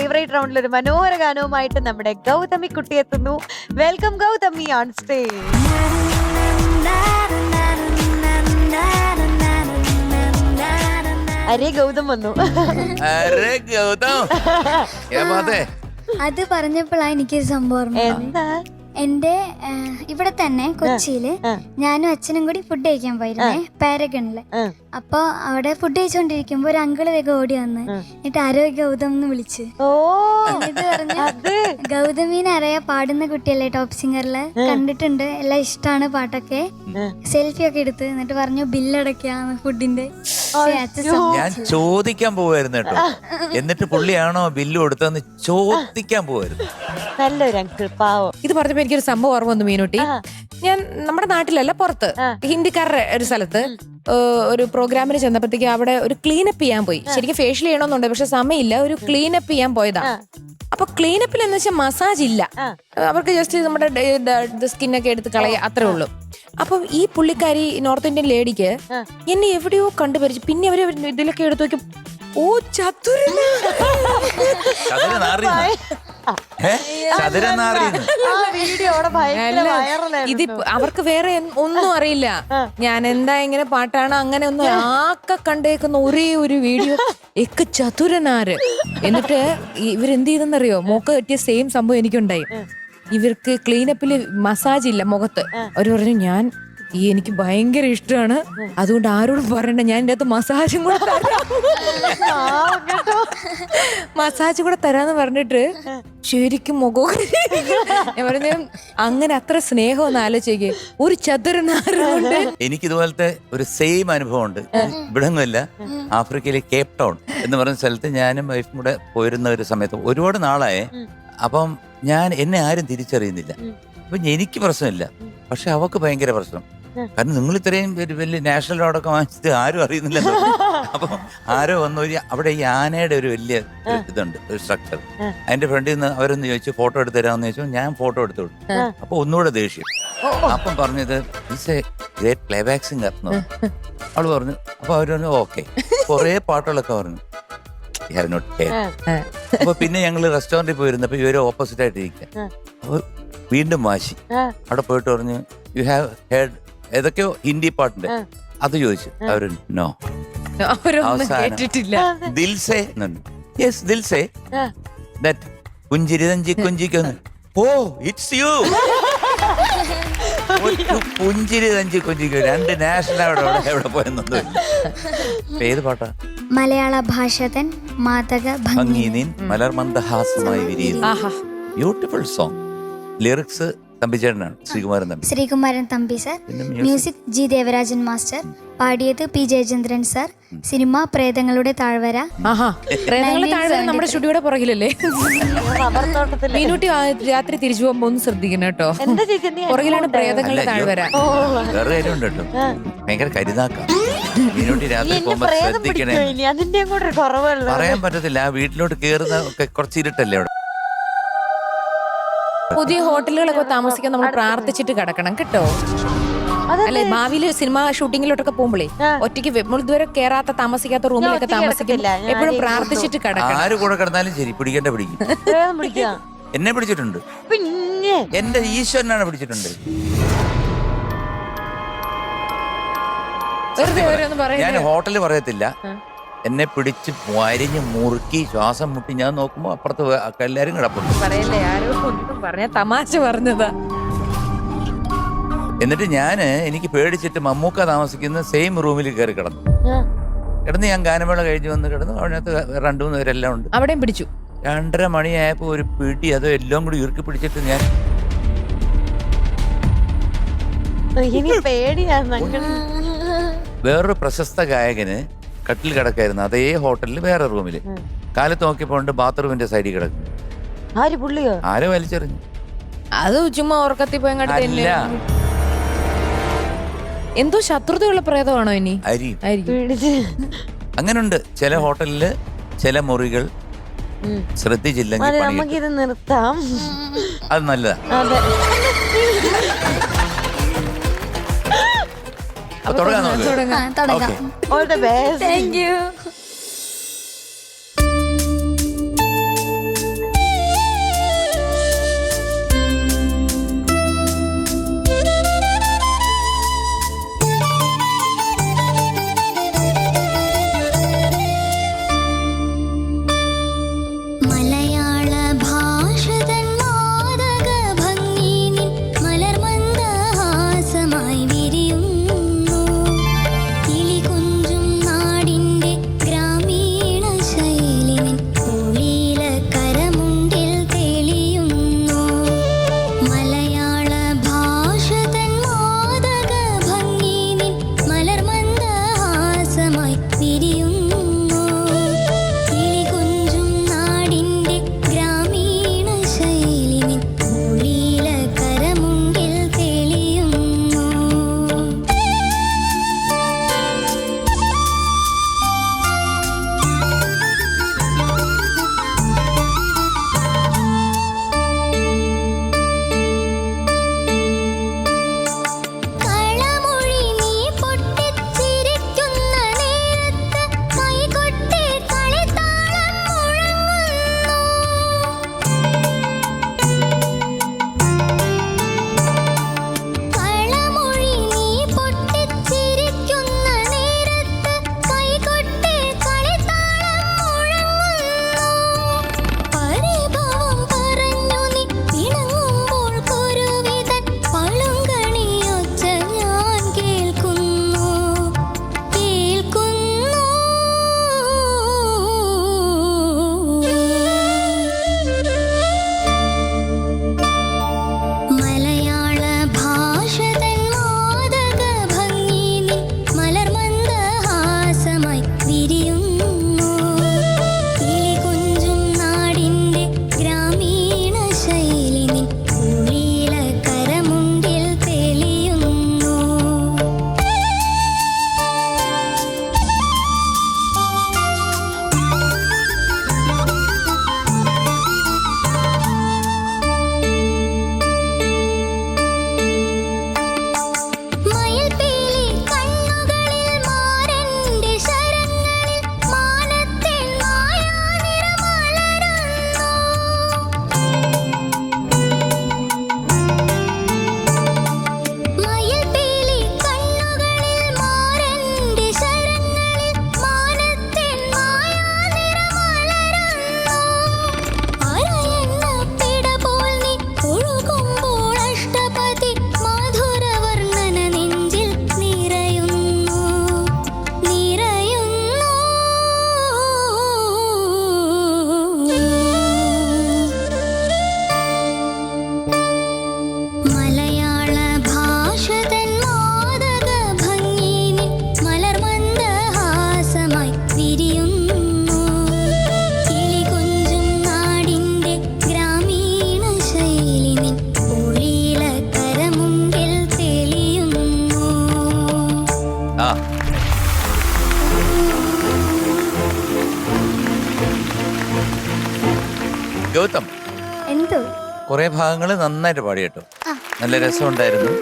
Favourite റൗണ്ടിൽ ഒരു മനോഹര ഗാനവുമായിട്ട് നമ്മുടെ ഗൗതമി കുട്ടി എത്തുന്നു. Welcome Gautami on stage. അരേ ഗൗതം വന്നു. അത് പറഞ്ഞപ്പോഴാണ് എനിക്കൊരു സംഭവം. എന്താ? എന്റെ ഇവിടെ തന്നെ കൊച്ചിയില് ഞാനും അച്ഛനും കൂടി ഫുഡ് കഴിക്കാൻ പോയിരുന്നേ, പാരഗണില്. അപ്പൊ അവിടെ ഫുഡ് കഴിച്ചോണ്ടിരിക്കുമ്പോ ഒരു അങ്കിള് വേഗം ഓടി വന്ന് എന്നിട്ട് ആരോഗ്യ ഗൗതം എന്ന് വിളിച്ച്. എന്നിട്ട് പറഞ്ഞു, ഗൗതമീനെ അറിയാ, പാടുന്ന കുട്ടിയല്ലേ ടോപ്പ് സിംഗറില്, കണ്ടിട്ടുണ്ട്, എല്ലാം ഇഷ്ടമാണ് പാട്ടൊക്കെ, സെൽഫി ഒക്കെ എടുത്ത്. എന്നിട്ട് പറഞ്ഞു ബില്ലടക്കാന്ന് ഫുഡിന്റെ. ഞാൻ ചോദിക്കാൻ പോവായിരുന്നു കേട്ടോ, എന്നിട്ട് പുള്ളിയാണോ ബില്ല് കൊടുത്തതെന്ന് ചോദിക്കാൻ പോവായിരുന്നു. നല്ലൊരു അങ്കിൾ, പാവം. ഇത് പറഞ്ഞപ്പോ എനിക്കൊരു സംഭവം ഓർമ്മ വന്നു മീനുട്ടി. ഞാൻ നമ്മുടെ നാട്ടിലല്ല, പുറത്ത് ഹിന്ദിക്കാരുടെ ഒരു സ്ഥലത്ത് ഒരു പ്രോഗ്രാമിന് ചെന്നപ്പോഴത്തേക്ക് അവിടെ ഒരു ക്ലീനപ്പ് ചെയ്യാൻ പോയി. ശരിക്കും ഫേഷ്യൽ ചെയ്യണമെന്നുണ്ട്, പക്ഷെ സമയമില്ല. ഒരു ക്ലീനപ്പ് ചെയ്യാൻ പോയതാ. അപ്പൊ ക്ലീനപ്പിൽ എന്ന് വെച്ചാൽ മസാജ് ഇല്ല, അവർക്ക് ജസ്റ്റ് നമ്മുടെ സ്കിന്നൊക്കെ എടുത്ത് കളയുക, അത്രേ ഉള്ളൂ. അപ്പം ഈ പുള്ളിക്കാരി നോർത്ത് ഇന്ത്യൻ ലേഡിക്ക് എന്നെ എവിടെയോ കണ്ടുപരിച്ചു. പിന്നെ അവര് ഇതിലൊക്കെ എടുത്തു നോക്കി, ഓ ഇത് അവർക്ക് വേറെ ഒന്നും അറിയില്ല. ഞാൻ എന്താ ഇങ്ങനെ പാട്ടാണ് അങ്ങനെ ഒന്നും ആക്കെ കണ്ടേക്കുന്ന ഒരേ ഒരു വീഡിയോ ഒക്കെ ചതുരനാര്. എന്നിട്ട് ഇവരെന്ത് ചെയ്തെന്നറിയോ, മോക്ക് പറ്റിയ സെയിം സംഭവം എനിക്കുണ്ടായി. ഇവർക്ക് ക്ലീനപ്പില് മസാജ് ഇല്ല മുഖത്ത്. അവര് പറഞ്ഞു, എനിക്ക് ഭയങ്കര ഇഷ്ടമാണ്, അതുകൊണ്ട് ആരോടും പറയണ്ട, ഞാൻ ഇതിന്റെ അകത്ത് മസാജും കൂടെ മസാജ് കൂടെ തരാന്ന് പറഞ്ഞിട്ട് ശരിക്കും മുഖം ഞാൻ പറഞ്ഞു, അങ്ങനെ അത്ര സ്നേഹം ഒന്ന് ആലോചിക്കേ, ഒരു ചതുരനാറുണ്ട്. എനിക്ക് ഇതുപോലത്തെ ഒരു സെയിം അനുഭവം ഉണ്ട്. ഇവിടങ്ങളില്ല, ആഫ്രിക്കയിലെ കേപ്പ് ടൗൺ എന്ന് പറയുന്ന സ്ഥലത്ത് ഞാനും വൈഫും കൂടെ പോയിരുന്ന ഒരു സമയത്ത് ഒരുപാട് നാളായേ. അപ്പം എന്നെ ആരും തിരിച്ചറിയുന്നില്ല. അപ്പൊ എനിക്ക് പ്രശ്നമില്ല, പക്ഷെ അവക്ക് ഭയങ്കര പ്രശ്നം. കാരണം നിങ്ങൾ ഇത്രയും വലിയ നാഷണൽ അവാർഡൊക്കെ വാങ്ങിച്ചിട്ട് ആരും അറിയുന്നില്ല. അപ്പൊ ആരോ വന്നു, അവിടെ ഈ ആനയുടെ ഒരു വലിയ ഇതുണ്ട്, ഒരു സ്ട്രക്ചർ. അതിന്റെ ഫ്രണ്ടിൽ നിന്ന് അവരൊന്ന് ചോദിച്ചു ഫോട്ടോ എടുത്ത് തരാമെന്ന് ചോദിച്ചു. ഞാൻ ഫോട്ടോ എടുത്തു കൊടുത്തു. അപ്പൊ ഒന്നുകൂടെ ദേഷ്യം. അപ്പം പറഞ്ഞത് is A great playback singer എന്ന് പറഞ്ഞു. അവള് പറഞ്ഞു. അപ്പൊ അവര് പറഞ്ഞു ഓക്കെ, കുറെ പാട്ടുകളൊക്കെ പറഞ്ഞു. അപ്പൊ പിന്നെ ഞങ്ങള് റെസ്റ്റോറന്റിൽ പോയിരുന്നപ്പോ ഇവര് ഓപ്പോസിറ്റ് ആയിട്ട് ഇരിക്കുക. അപ്പൊ വീണ്ടും വാശി. അവിടെ പോയിട്ട് പറഞ്ഞു, യു ഹാവ് ഹേർഡ് ഏതൊക്കെയോ ഹിന്ദി പാട്ടുണ്ട്, അത് ചോദിച്ചു. അവര് no, Dil Se yes Dil Se that പുഞ്ചിരി തഞ്ചി കുഞ്ചിക്കൊന്ന്. Oh it's you. പുഞ്ചിരി തഞ്ചി കുഞ്ചിക്കോ, 2 നാഷണൽ അവാർഡ് എവിടെ പോയെന്നൊന്നും. ഏത് പാട്ടാ? മലയാള ഭാഷതൻ മാതക ഭംഗി നിൻ മലർമന്ദഹാസമായി വിരിയുന്നു. Beautiful song. ലിറിക്സ് തമ്പിച്ചേട്ടനാണ്, Sreekumaran Thampi sir. Music G Devarajan master. പാടിയത് P Jayachandran sir. Cinema Prethangalude Thazhvara. Prethangalude താഴ്വര നമ്മുടെ സ്റ്റുഡിയോയുടെ പുറകിലല്ലേ? മീനൂട്ടി രാത്രി തിരിച്ചു പോകുമ്പോ ഒന്ന് ശ്രദ്ധിക്കണം കേട്ടോ, പുറകിലാണ് പ്രേതങ്ങളുടെ താഴ്വര. വേറെ കാര്യമുണ്ട് കേട്ടോ, ഭയങ്കര കരുതാക്കാം. മീനൂട്ടി രാത്രി പോകുമ്പോ ശ്രദ്ധിക്കണേ. പറയാൻ പറ്റത്തില്ല, ആ വീട്ടിലോട്ട് കേറുന്ന ഒക്കെ കുറച്ച് ഇരുട്ടല്ലേ അവിടെ. പുതിയ ഹോട്ടലുകളൊക്കെ താമസിക്കാൻ നമ്മൾ പ്രാർത്ഥിച്ചിട്ട് കിടക്കണം കേട്ടോ. അല്ലെ, ഭാവിയില് സിനിമ ഷൂട്ടിങ്ങിലോട്ടൊക്കെ പോകുമ്പോഴേ ഒറ്റയ്ക്ക് ഇതുവരെ കേറാത്ത താമസിക്കാത്ത റൂമിലൊക്കെ താമസിക്കും, എപ്പോഴും പ്രാർത്ഥിച്ചിട്ട് കിടക്കണം. ആര് കൂടെ കിടന്നാലും ശരി, പിടിക്കേണ്ട പിടിക്കും. എന്നെ പിടിച്ചിട്ടുണ്ട്, പിന്നെ എന്റെ ഈശ്വരനാണ് പിടിച്ചിട്ടുണ്ട്. ഞാൻ ഹോട്ടലിൽ പറയത്തില്ല, എന്നെ പിടിച്ച് വരിഞ്ഞ് മുറുക്കി ശ്വാസം മുട്ടി ഞാൻ നോക്കുമ്പോ അപ്പുറത്ത് എല്ലാരും കിടപ്പുണ്ട്. പറയല്ലേ, ആരോ ഒന്നും പറഞ്ഞ തമാശ പറഞ്ഞതാ. എന്നിട്ട് എനിക്ക് പേടിച്ചിട്ട് മമ്മൂക്ക താമസിക്കുന്ന സെയിം റൂമിൽ കയറി കിടന്നു. ഞാൻ ഗാനമേള കഴിഞ്ഞ് വന്ന് കിടന്നു. അതിനകത്ത് 2-3 പേരെല്ലാം ഉണ്ട്. അവിടെയും പിടിച്ചു. 2:30 മണിയായപ്പോ ഒരു പിടി, അത് എല്ലാം കൂടി ഇറുക്കി പിടിച്ചിട്ട് ഞാൻ വേറൊരു പ്രശസ്ത ഗായകന് കട്ടിൽ കിടക്കായിരുന്നു അതേ ഹോട്ടലിൽ വേറെ റൂമില്. കാലത്ത് നോക്കിയപ്പോ ബാത്റൂമിന്റെ സൈഡിൽ കിടക്കുന്നു. ആരോ വലിച്ചെറിഞ്ഞു. അത് ചുമ്മാ ഉറക്കത്തിൽ പോയി. എന്തോ ശത്രുതയുള്ള പ്രേതമാണോ ഇനി? അങ്ങനുണ്ട് ചില ഹോട്ടലില്, ചില മുറികൾ ശ്രദ്ധിച്ചില്ലെങ്കിൽ നമുക്കിത് നിർത്താം. അത് നല്ലതാ. തുടങ്ങാം. All the best. Thank you. Gautam എന്തോ കുറെ ഭാഗങ്ങൾ നന്നായിട്ട് പാടി കേട്ടോ. നല്ല രസമുണ്ടായിരുന്നു.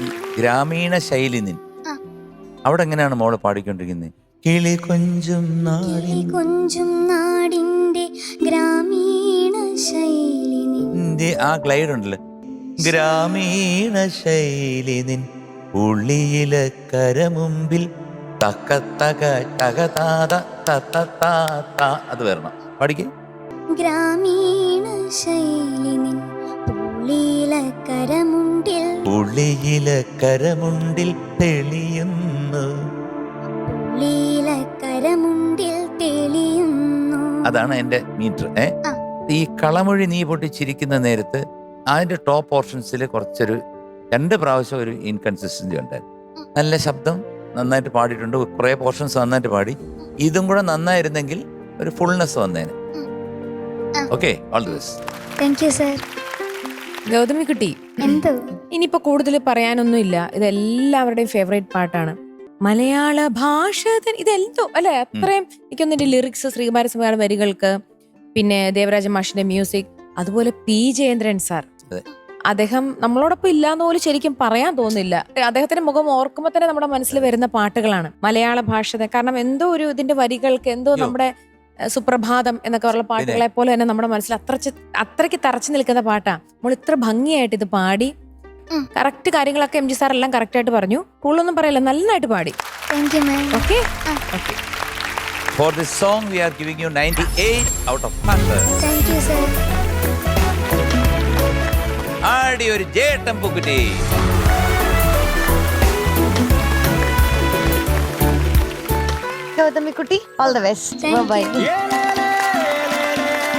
ഈ ഗ്രാമീണ ശൈലി നിൻ അവിടെ എങ്ങനെയാണ് മോള് പാടിക്കൊണ്ടിരിക്കുന്നത്? കിളി കൊഞ്ചും കൊഞ്ചും നാടിന്റെ ഗ്രാമീണ ശൈലി ആ ഗ്ലൈഡ് ഉണ്ടല്ലോ, ഗ്രാമീണ ശൈലി നിൻ ഉള്ളിയിലെ കരമുമ്പിൽ തക്കത്തക തകതാത തത്ത അത് വരണം. പാടിക്കേ. ഗ്രാമീണ ശൈലി നിൻ ഉള്ളിയിലെ കരമുണ്ടിൽ തെളിയുന്നു. അതാണ് എന്റെ മീറ്റർ. ഈ കളമൊഴി നീ പൊട്ടിച്ചിരിക്കുന്ന നേരത്ത് അതിന്റെ ടോപ്പ് പോർഷൻസിൽ കുറച്ചൊരു 2 പ്രാവശ്യം ഒരു ഇൻകൺസിസ്റ്റൻസി ഉണ്ടായിരുന്നു. നല്ല ശബ്ദം, നന്നായിട്ട് പാടിയിട്ടുണ്ട്. കുറെ പോർഷൻസ് നന്നായിട്ട് പാടി. ഇതും കൂടെ നന്നായിരുന്നെങ്കിൽ ഒരു ഫുൾനെസ് വന്നേനെ. Okay, all the best. Thank you sir. Gautami കുട്ടി, എന്തോ ഇനിയിപ്പോ കൂടുതൽ പറയാനൊന്നുമില്ല. ഇത് എല്ലാവരുടെയും ഫേവറേറ്റ് പാട്ടാണ്. മലയാള ഭാഷ ഇതെന്തോ അല്ലെ, അത്രയും എനിക്കൊന്നിന്റെ ലിറിക്സ്, ശ്രീകുമാരസ്വാമിയുടെ വരികൾക്ക്, പിന്നെ ദേവരാജ മാഷിന്റെ മ്യൂസിക്, അതുപോലെ പി ജയേന്ദ്രൻ സാർ. അദ്ദേഹം നമ്മളോടൊപ്പം ഇല്ലാന്ന് പോലും ശരിക്കും പറയാൻ തോന്നില്ല. അദ്ദേഹത്തിന്റെ മുഖം ഓർക്കുമ്പോൾ തന്നെ നമ്മുടെ മനസ്സിൽ വരുന്ന പാട്ടുകളാണ് മലയാള ഭാഷ. കാരണം എന്തോ ഒരു ഇതിന്റെ വരികൾക്ക് എന്തോ നമ്മുടെ സുപ്രഭാതം എന്നൊക്കെ ഉള്ള പാട്ടുകളെ പോലെ തന്നെ നമ്മുടെ മനസ്സിൽ അത്രയ്ക്ക് തറച്ചു നിൽക്കുന്ന പാട്ടാ. നമ്മൾ ഇത്ര ഭംഗിയായിട്ട് ഇത് പാടി, കറക്റ്റ് കാര്യങ്ങളൊക്കെ എം ജി സാർ എല്ലാം കറക്റ്റ് ആയിട്ട് പറഞ്ഞു. കൂടുതലൊന്നും പറയില്ല, നന്നായിട്ട് പാടി. Okay. For this song we are giving you 98 out of 100. Thank you sir. ആടി ഒരു ജേട്ടൻ പൂക്കുറ്റി. ഗൗതമി കുട്ടി, ഓൾ ദ ബെസ്റ്റ്. ബൈ.